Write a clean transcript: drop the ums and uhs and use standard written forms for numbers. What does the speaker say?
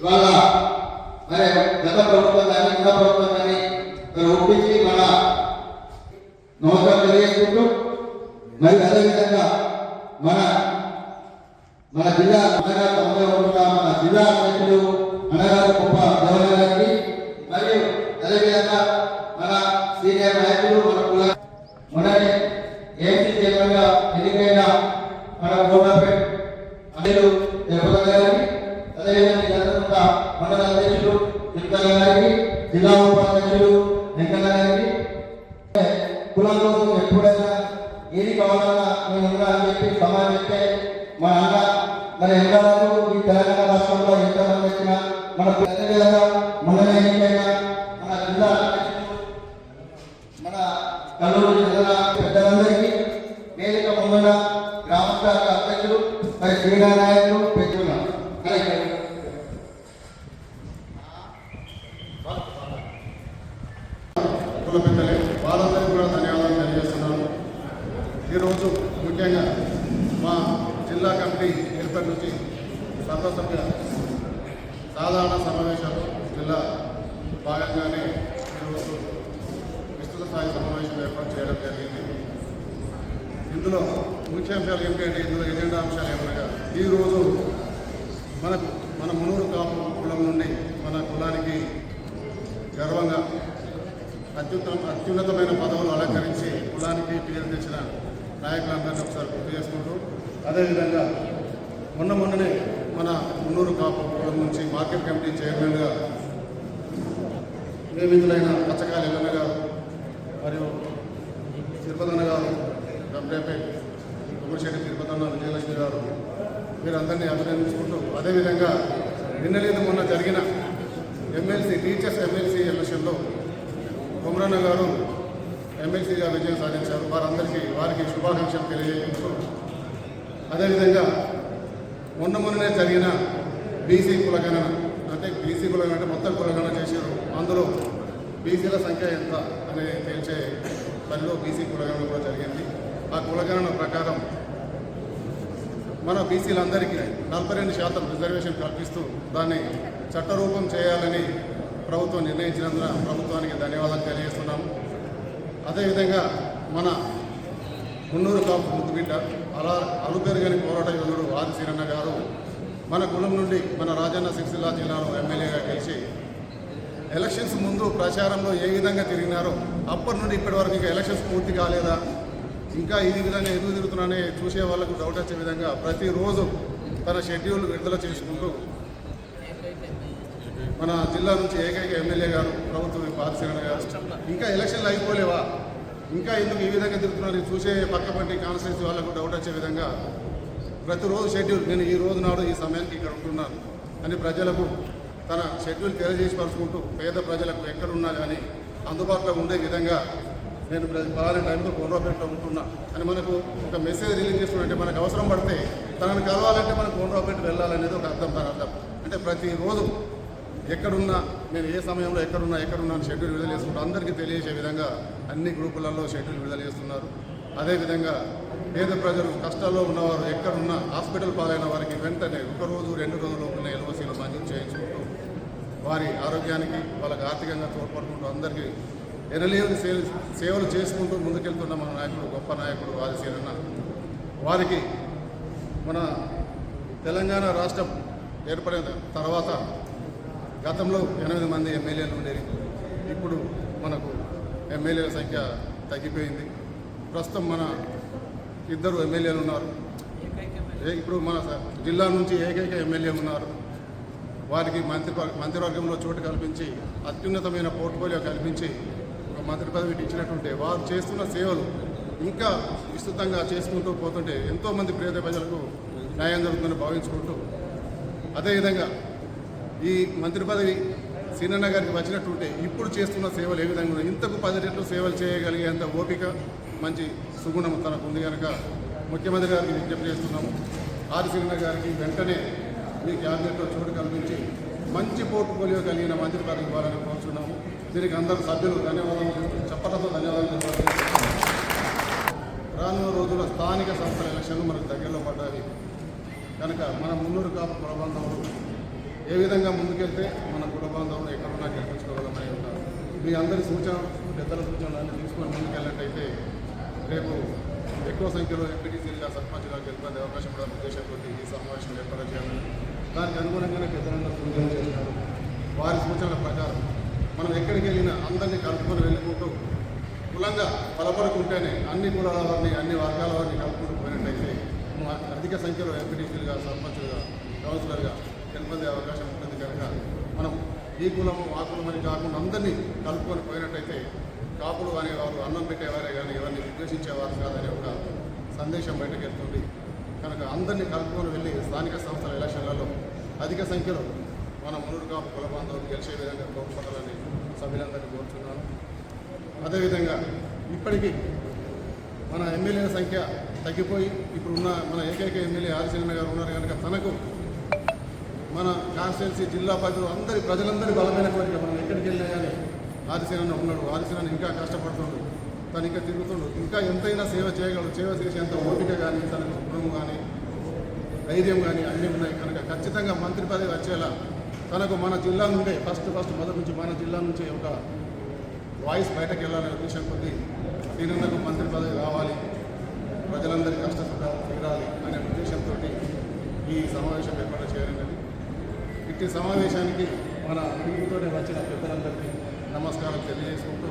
ఇవాళ మరి గత ప్రభుత్వం కానీ ఉన్న ప్రభుత్వం కానీ మరి ఒప్పించి మన నమస్కారం తెలియజేసుకుంటూ మరి అదేవిధంగా మన జిల్లా అనగా మన జిల్లా అధ్యక్షులు అనగా గొప్ప గవర్నర్ గారికి మరియు అదేవిధంగా మన సీనియర్ నాయకులు మన ఏపీ చైర్మన్గా ఎన్నికైన మన గోడాపేట అనిలు తిరుపతి గారికి అదేవిధంగా మండల అధ్యక్షులు తిరుపతి గారికి జిల్లా ఉపాధ్యక్షులు వెంకన్న గారికి కులం కోసం ఎప్పుడైనా ఏది కావాలన్నా నేను ఉన్నా అని చెప్పి సమాజం చెప్తే మా అన్న మరి ఎంతవరకు ఈ తెలంగాణ రాష్ట్రంలో ఎంతమంది వచ్చినా మన అదేవిధంగా మండల ఎన్నికైన మన జిల్లా మన కల్లూరు జిల్లా పెద్దలందరికీ వేదిక ముందున్న గ్రామ శాఖ అధ్యక్షులు మరి క్రీడా నాయకులు పెట్టుకున్నాం పెద్దలే వాళ్ళందరికీ కూడా ధన్యవాదాలు తెలియజేస్తున్నాను. ఈరోజు ముఖ్యంగా మా జిల్లా కమిటీ ఏర్పాటు నుంచి సర్వసభ్య సాధారణ సమావేశాలు జిల్లా భాగంగానే ఈరోజు విస్తృత స్థాయి సమావేశం ఏర్పాటు చేయడం జరిగింది. ఇందులో ముఖ్యాంశాలు ఏమిటంటే ఇందులో ఎజెండా అంశాలు ఏమనగా ఈరోజు మన మునూరు కాపు కులం నుండి మన కులానికి గర్వంగా అత్యున్నతమైన పదవులు అలంకరించి కులానికి పేరు తెచ్చిన నాయకులందరినీ ఒకసారి గుర్తు చేసుకుంటూ అదేవిధంగా మొన్ననే మన మున్నూరు కాపు కులం నుంచి మార్కెట్ కమిటీ చైర్మన్గా నియమితులైన పచ్చకాయల ఎల్లన్న గారు మరియు తిరుపతన్న గారు రంపేపేట్ కుమరిశెట్టి తిరుపతన్న విజయలక్ష్మి గారు వీరందరినీ అభినందించుకుంటూ అదేవిధంగా మొన్న జరిగిన టీచర్స్ ఎమ్మెల్సీ ఎలక్షన్లో కుమరన్న గారు ఎమ్మెల్సీగా విజయం సాధించారు. వారికి శుభాకాంక్షలు తెలియజేస్తూ అదేవిధంగా మొన్ననే జరిగిన బీసీ కులగణన అంటే మొత్తం కులగణన చేశారు. అందులో బీసీల సంఖ్య ఎంత అనేది తేల్చే పనిలో బీసీ కులగణన కూడా జరిగింది. ఆ కులగణన ప్రకారం మన బీసీలందరికీ 42% రిజర్వేషన్ కల్పిస్తూ దాన్ని చట్టరూపం చేయాలని ప్రభుత్వం నిర్ణయించినందున ప్రభుత్వానికి ధన్యవాదాలు తెలియజేస్తున్నాము. అదేవిధంగా మన మున్నూరు కాపు ముద్దుబిడ్డ అలుపెరుగని పోరాట యోధుడు ఆదిశీరన్న గారు మన కులం నుండి మన రాజన్న సిరిసిల్ల జిల్లాలో ఎమ్మెల్యేగా గెలిచి ఎలక్షన్స్ ముందు ప్రచారంలో ఏ విధంగా తిరిగినారో అప్పటి నుండి ఇప్పటి వరకు ఇంకా ఎలక్షన్స్ పూర్తి కాలేదా, ఇంకా ఈ విధంగా ఎందుకు తిరుగుతున్నానే చూసే వాళ్ళకు డౌట్ వచ్చే విధంగా ప్రతిరోజు తన షెడ్యూల్ విడుదల చేసుకుంటూ మన జిల్లా నుంచి ఏకైక ఎమ్మెల్యే గారు ప్రభుత్వం ఆదిశీరన్న గారు ఇంకా ఎలక్షన్లు అయిపోలేవా, ఇంకా ఎందుకు ఈ విధంగా తిరుగుతున్నారు చూసే పక్కపట్టి కాన్స్టిట్యూన్సీ వాళ్ళకు డౌట్ వచ్చే విధంగా ప్రతిరోజు షెడ్యూల్ నేను ఈ రోజు నాడు ఈ సమయానికి ఇక్కడ ఉంటున్నాను అని ప్రజలకు తన షెడ్యూల్ తెలియజేసి పరుచుకుంటూ పేద ప్రజలకు ఎక్కడున్నా కానీ అందుబాటులో ఉండే విధంగా నేను పలానా టైంలో కోనరావుపేటలో ఉంటున్నా అని మనకు ఒక మెసేజ్ రిలీజ్ చేస్తున్నట్టే మనకు అవసరం పడితే తనను కలవాలంటే మనకు కోనరావుపేట వెళ్ళాలనేది ఒక అర్థం. దాని అర్థం అంటే ప్రతిరోజు ఎక్కడున్నా నేను ఏ సమయంలో ఎక్కడున్నా అని షెడ్యూల్ విడుదల చేసుకుంటూ అందరికీ తెలియజేసే విధంగా అన్ని గ్రూపులలో షెడ్యూల్ విడుదల చేస్తున్నారు. అదేవిధంగా పేద ప్రజలు కష్టాల్లో ఉన్నవారు ఎక్కడున్నా హాస్పిటల్ పాలైన వారికి వెంటనే 1 రోజు 2 రోజుల్లో ఉన్న ఎల్ఓసీలు మంజూరు చేయించుకుంటూ వారి ఆరోగ్యానికి వాళ్ళకి ఆర్థికంగా తోడ్పడుకుంటూ అందరికీ ఎనలేని సేవలు చేసుకుంటూ ముందుకెళ్తున్న మన నాయకుడు గొప్ప నాయకుడు ఆదిశీరన్న వారికి మన తెలంగాణ రాష్ట్రం ఏర్పడిన తర్వాత గతంలో 8 మంది ఎమ్మెల్యేలు ఉండేవి. ఇప్పుడు మనకు ఎమ్మెల్యేల సంఖ్య తగ్గిపోయింది. ప్రస్తుతం మన 2 ఎమ్మెల్యేలు ఉన్నారు. ఇప్పుడు మన జిల్లా నుంచి ఏకైక ఎమ్మెల్యే ఉన్నారు. వారికి మంత్రివర్గంలో చోటు కల్పించి అత్యున్నతమైన పోర్ట్ఫోలియో కల్పించి ఒక మంత్రి పదవి ఇచ్చినట్టుంటే వారు చేస్తున్న సేవలు ఇంకా విస్తృతంగా చేసుకుంటూ పోతుంటే ఎంతోమంది పేద ప్రజలకు న్యాయం జరుగుతుందని భావించుకుంటూ అదేవిధంగా ఈ మంత్రి పదవి సీనన్న గారికి వచ్చినట్టుంటే ఇప్పుడు చేస్తున్న సేవలు ఏ విధంగా ఉన్నాయి, ఇంతకు 10 రెట్లు సేవలు చేయగలిగేంత ఓపిక మంచి సుగుణం తనకు ఉంది కనుక ముఖ్యమంత్రి గారికి విజ్ఞప్తి చేస్తున్నాము. ఆదిశీరన్న గారికి వెంటనే మీ క్యాబినెట్లో చోటు కల్పించి మంచి పోర్ట్ఫోలియో కలిగిన మంత్రి పదవి ఇవ్వాలని కోరుతున్నాము. దీనికి అందరూ సభ్యులు ధన్యవాదాలు చెప్పడంతో ధన్యవాదాలు. రానున్న రోజుల్లో స్థానిక సంస్థల ఎలక్షన్లు మనకు దగ్గరలో పడ్డాయి కనుక మన మున్నూరు కాపు కులబంధంలో ఏ విధంగా ముందుకెళ్తే మన కుల బాంధవులు ఎక్కడున్నా గెలిపించుకోగలమనే ఒక మీ అందరి సూచన పెద్దల సూచనలన్నీ తీసుకొని ముందుకెళ్ళినట్టయితే రేపు ఎక్కువ సంఖ్యలో ఎంపీటీసీలుగా సర్పంచ్గా గెలిపే అవకాశం కూడా ఉద్దేశంతో ఈ సమావేశం ఏర్పాటు చేయాలని దానికి అనుగుణంగానే పెద్దలందరూ సూచన చేస్తున్నారు. వారి సూచనల ప్రకారం మనం ఎక్కడికి వెళ్ళినా అందరినీ కలుపుకొని వెళ్ళుకుంటూ కులంగా బలపడుకుంటేనే అన్ని కులాల వారిని అన్ని వర్గాల వారిని కలుపుకుంటూ పోయినట్టయితే అధిక సంఖ్యలో ఎంపీటీసీలుగా సర్పంచులుగా కౌన్సిలర్గా గెలుపొందే అవకాశం ఉంటుంది కనుక మనం ఈ కులము ఆ కులం అని కాకుండా అందరినీ కలుపుకొని పోయినట్టయితే కాపులు అనేవారు అన్నం పెట్టేవారే కానీ ఎవరిని విద్వేషించేవారు కాదనే ఒక సందేశం బయటకు వెళ్తుంది కనుక అందరినీ కలుపుకొని వెళ్ళి స్థానిక సంస్థల ఎలక్షన్లలో అధిక సంఖ్యలో మన మునుడు కాపు కుల బాంధవులు గెలిచే విధంగా తోడ్పడాలని సభ్యులందరినీ కోరుతున్నాను. అదేవిధంగా ఇప్పటికీ మన ఎమ్మెల్యేల సంఖ్య తగ్గిపోయి ఇప్పుడున్న మన ఏకైక ఎమ్మెల్యే ఆదిశరణ గారు ఉన్నారు కనుక తనకు మన కాన్స్టిట్యున్సీ జిల్లా పరిధిలో ప్రజలందరి బలమైన కోరిక మనం ఎక్కడికి వెళ్ళినా కానీ ఆదిశరణ ఉన్నాడు, ఆదిశరణ ఇంకా కష్టపడుతుండు, తను ఇంకా తిరుగుతుండు, ఇంకా ఎంతైనా సేవ చేయగలడు, సేవ చేసేంత ఓపిక కానీ తనకు గుణం కానీ ధైర్యం కానీ అన్నీ ఉన్నాయి కనుక ఖచ్చితంగా మంత్రి పదవి వచ్చేలా తనకు మన జిల్లా నుండే ఫస్ట్ మొదటి నుంచి మన జిల్లా నుంచి ఒక వాయిస్ బయటకు వెళ్ళాలనే ఉద్దేశం కొద్దీ శ్రీనందకు మంత్రి పదవి కావాలి, ప్రజలందరి కష్టసుఖాలు తీరాలి అనే ఉద్దేశంతో ఈ సమావేశం ఏర్పాటు చేయనున్నది. ఇట్టి సమావేశానికి మన పిలుపుతోనే వచ్చిన పెద్దలందరికీ నమస్కారం తెలియజేసుకుంటూ